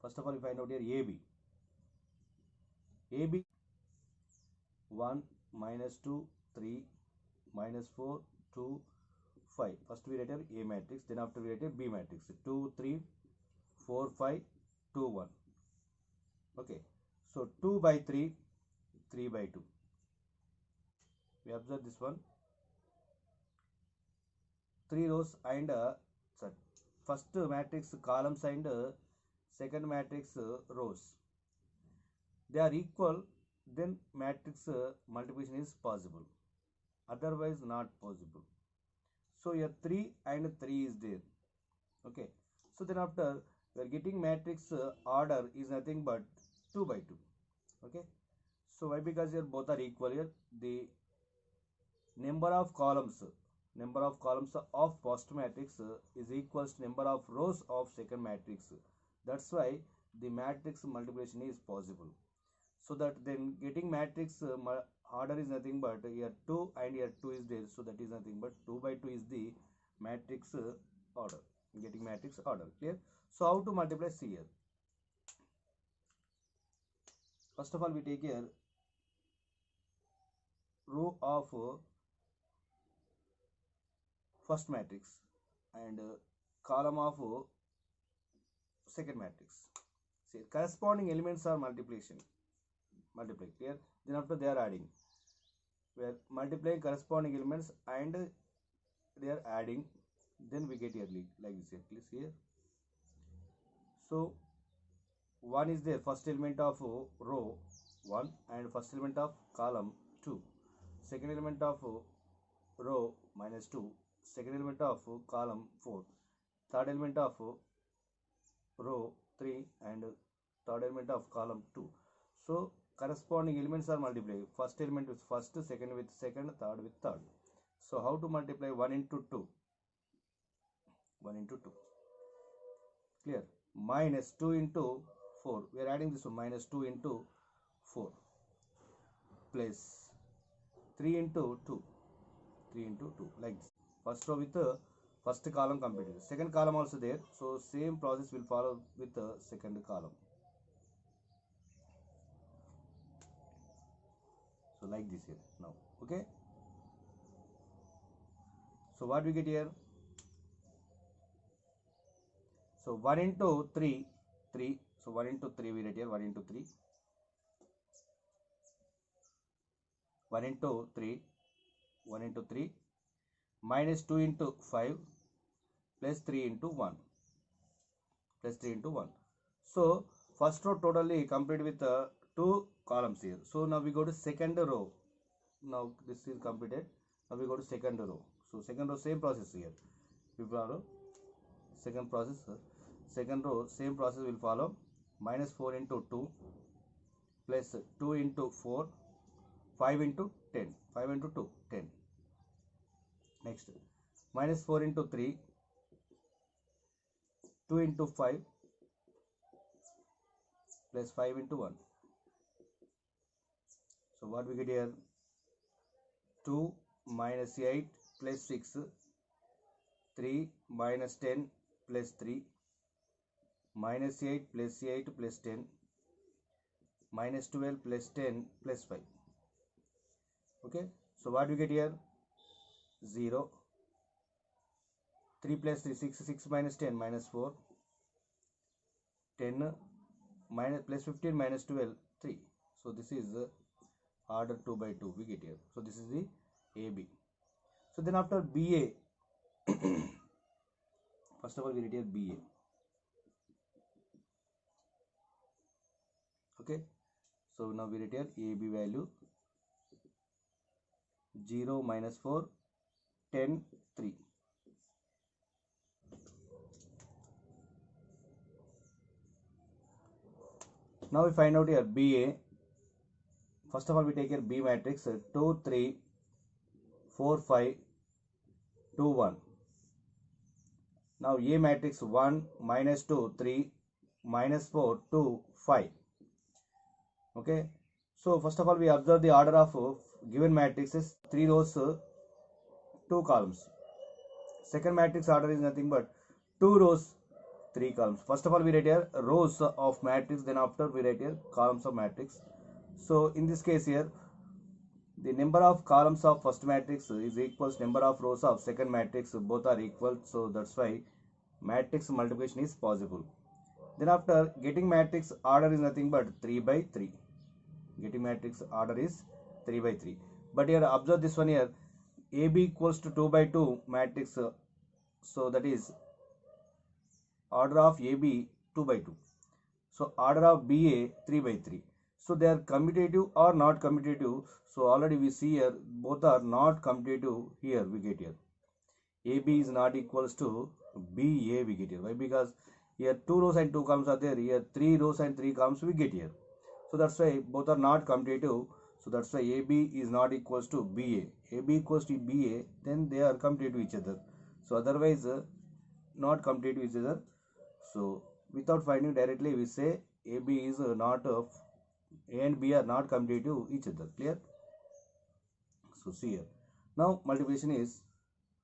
First of all, we find out here AB. AB 1, minus 2, 3, minus 4, 2, 5. First we write A matrix, then after we write B matrix. 2, 3, 4, 5, 2, 1. Okay. So 2 by 3, 3 by 2. We observe this one. 3 rows and first matrix columns and second matrix rows. They are equal, then matrix multiplication is possible. Otherwise not possible. So here 3 and 3 is there. Okay. So then after we are getting matrix order is nothing but 2 by 2. Okay. So why? Because here both are equal. Here the number of columns of first matrix is equals to number of rows of second matrix. That's why the matrix multiplication is possible. So that then getting matrix order is nothing but here 2 and here 2 is there. So that is nothing but 2 by 2 is the matrix order. Getting matrix order. Clear? So how to multiply? See here. First of all, we take here row of first matrix and column of second matrix. See, corresponding elements are multiplied. Clear? Then after they are adding. We are multiplying corresponding elements and they are adding. Then we get here like this here. Please here. So 1 is there, first element of row 1 and first element of column 2. Second element of row minus 2. Second element of column 4. Third element of row 3 and third element of column 2. So corresponding elements are multiplied. First element with first, second with second, third with third. So how to multiply? 1 into 2. 1 into 2. Clear? Minus 2 into 4. We are adding this one. Minus 2 into 4. Plus 3 into 2. 3 into 2. Like this. First row with the first column completed. Second column also there. So same process will follow with the second column. So like this here now. Okay. So what we get here? So 1 into 3, 3. So 1 into 3 we write here. 1 into 3. 1 into 3. 1 into 3. Minus 2 into 5. Plus 3 into 1. Plus 3 into 1. So first row totally complete with 2 columns here. So now we go to second row. Now this is completed. Now we go to second row. So second row same process here. We follow second process. Second row same process will follow. Minus 4 into 2 plus 2 into 4, 5 into 10. 5 into 2, 10. Next, minus 4 into 3, 2 into 5 plus 5 into 1. So what we get here? 2 minus 8 plus 6, 3 minus 10 plus 3, minus 8 plus 8 plus 10, minus 12 plus 10 plus 5. Okay. So what we get here? 0. 3 plus 3, 6. 6 minus 10 minus 4. 10 minus plus 15 minus 12, 3. So this is order 2 by 2 we get here. So this is the AB. So then after BA, first of all we write here BA. Okay. So now we write here AB value 0 minus 4, 10, 3. Now we find out here BA. First of all we take here B matrix 2, 3, 4, 5, 2, 1. Now A matrix 1, minus 2, 3, minus 4, 2, 5. Okay. So first of all we observe the order of given matrices, 3 rows, 2 columns. Second matrix order is nothing but 2 rows, 3 columns. First of all, we write here rows of matrix, then after we write here columns of matrix. So in this case here, the number of columns of first matrix is equals number of rows of second matrix, both are equal, so that's why matrix multiplication is possible. Then after, getting matrix order is nothing but 3 by 3. Getting matrix order is 3 by 3. But here observe this one here, AB equals to 2 by 2 matrix, so that is order of AB 2 by 2. So order of BA 3 by 3. So they are commutative or not commutative. So already we see here both are not commutative. Here we get here AB is not equals to BA, we get here. Why? Because here 2 rows and 2 columns are there. Here 3 rows and 3 columns we get here. So that's why both are not commutative. So that's why AB is not equals to BA. AB equals to BA, then they are commutative to each other. So otherwise not commutative to each other. So without finding directly, we say AB is not of A and B are not commutative to each other. Clear? So see here. Now multiplication is,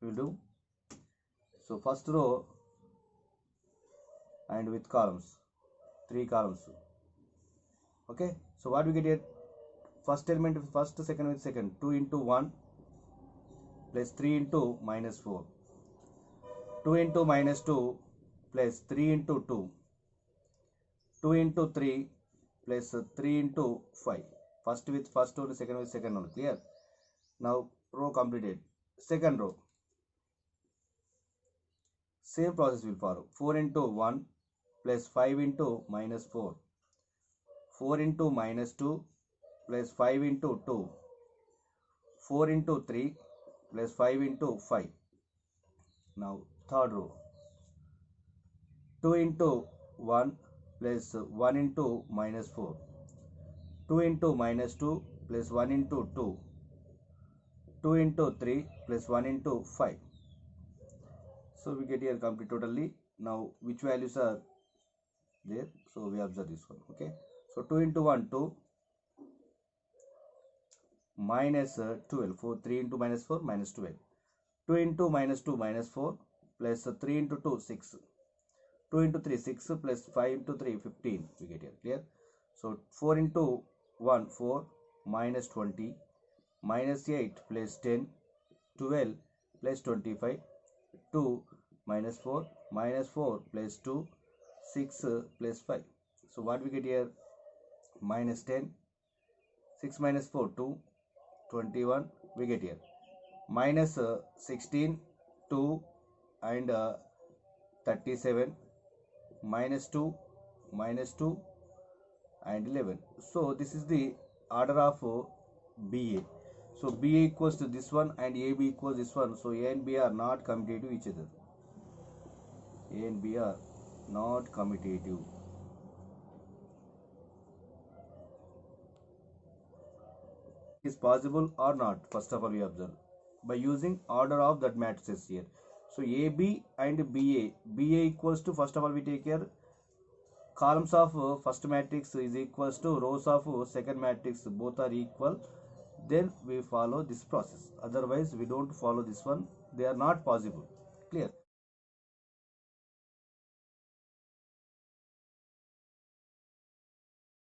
we will do. So first row and with columns, 3 columns. Okay. So what we get here? First element with first, second with second. 2 into 1 plus 3 into minus 4. 2 into minus 2 plus 3 into 2. 2 into 3 plus 3 into 5. First with first one, second with second one. Clear? Now row completed. Second row. Same process will follow. 4 into 1 plus 5 into minus 4. 4 into minus 2 plus 5 into 2. 4 into 3 plus 5 into 5. Now third row. 2 into 1 plus 1 into minus 4. 2 into minus 2 plus 1 into 2. 2 into 3 plus 1 into 5. So we get here complete totally. Now which values are there? So we observe this one. Okay. So 2 into 1 2 minus 12. 3 into minus 4 minus 12. 2 into minus 2 minus 4 plus 3 into 2 6. 2 into 3 6 plus 5 into 3 15. We get here. Clear? So 4 into 1 4 minus 20 minus 8 plus 10 12 plus 25 2 minus 4 plus 2 6 plus 5. So what we get here? Minus 10, 6 minus 4 2, 21 we get here. Minus 16 2 and 37, minus 2 and 11. So this is the order of BA. So BA equals to this one and AB equals this one. So A and B are not commutative to each other. A and B are not commutative. Is possible or not? First of all, we observe by using order of that matrices here. So AB and BA equals to, first of all we take here columns of first matrix is equals to rows of second matrix, both are equal, then we follow this process. Otherwise we don't follow this one, they are not possible. Clear?